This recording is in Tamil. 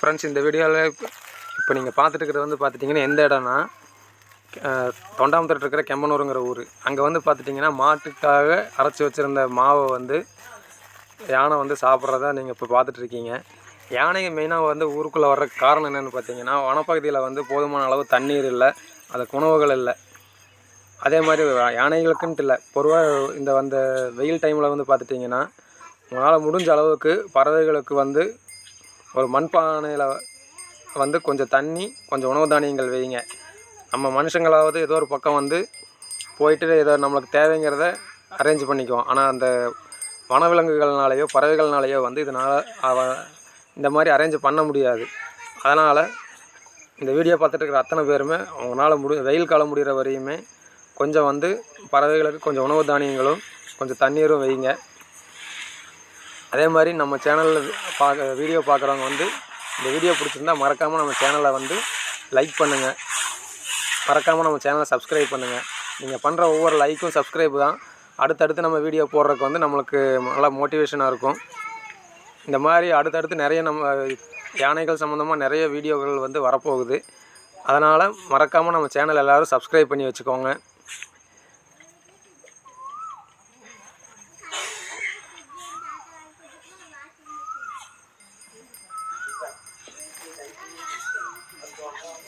ஃப்ரெண்ட்ஸ், இந்த வீடியோவில் இப்போ நீங்கள் பார்த்துட்டு இருக்கிறது வந்து பார்த்துட்டிங்கன்னா எந்த இடம்னா தொண்டாமுத்தூர் இருக்கிற கெம்பனூருங்கிற ஊர். அங்கே வந்து பார்த்துட்டிங்கன்னா மாட்டுக்காக அரைச்சி வச்சுருந்த மாவை வந்து யானை வந்து சாப்பிட்றதா நீங்கள் இப்போ பார்த்துட்ருக்கீங்க. யானைங்க மெயினாக வந்து ஊருக்குள்ளே வர்ற காரணம் என்னென்னு பார்த்தீங்கன்னா, வனப்பகுதியில் வந்து போதுமான அளவு தண்ணீர் இல்லை, அதுக்கு உணவுகள் இல்லை. அதே மாதிரி யானைகளுக்குன்ட்டு இல்லை, பொதுவாக இந்த வந்த வெயில் டைமில் வந்து பார்த்துட்டிங்கன்னா உங்களால் முடிஞ்ச அளவுக்கு பறவைகளுக்கு வந்து ஒரு மண்பானையில் வந்து கொஞ்சம் தண்ணி, கொஞ்சம் உணவு தானியங்கள் வைங்க. நம்ம மனுஷங்களாவது ஏதோ ஒரு பக்கம் வந்து போயிட்டு ஏதோ நம்மளுக்கு தேவைங்கிறத அரேஞ்ச் பண்ணிக்குவோம். ஆனால் அந்த வனவிலங்குகள்னாலேயோ பறவைகள்னாலேயோ வந்து இதனால் இந்த மாதிரி அரேஞ்ச் பண்ண முடியாது. அதனால் இந்த வீடியோ பார்த்துட்டு இருக்கிற அத்தனை பேருமே அவங்களால வெயில் காலம் முடிகிற வரையுமே கொஞ்சம் வந்து பறவைகளுக்கு கொஞ்சம் உணவு தானியங்களும் கொஞ்சம் தண்ணீரும் வைங்க. அதே மாதிரி நம்ம சேனலில் வீடியோ பார்க்குறவங்க வந்து இந்த வீடியோ பிடிச்சிருந்தா மறக்காமல் நம்ம சேனலை வந்து லைக் பண்ணுங்கள், மறக்காமல் நம்ம சேனலை சப்ஸ்கிரைப் பண்ணுங்கள். நீங்கள் பண்ணுற ஒவ்வொரு லைக்கும் சப்ஸ்கிரைப் தான் அடுத்தடுத்து நம்ம வீடியோ போடுறதுக்கு வந்து நம்மளுக்கு நல்லா மோட்டிவேஷனாக இருக்கும். இந்த மாதிரி அடுத்தடுத்து நிறைய நம்ம யானைகள் சம்மந்தமாக நிறைய வீடியோக்கள் வந்து வரப்போகுது. அதனால் மறக்காமல் நம்ம சேனல் எல்லோரும் சப்ஸ்கிரைப் பண்ணி வச்சுக்கோங்க.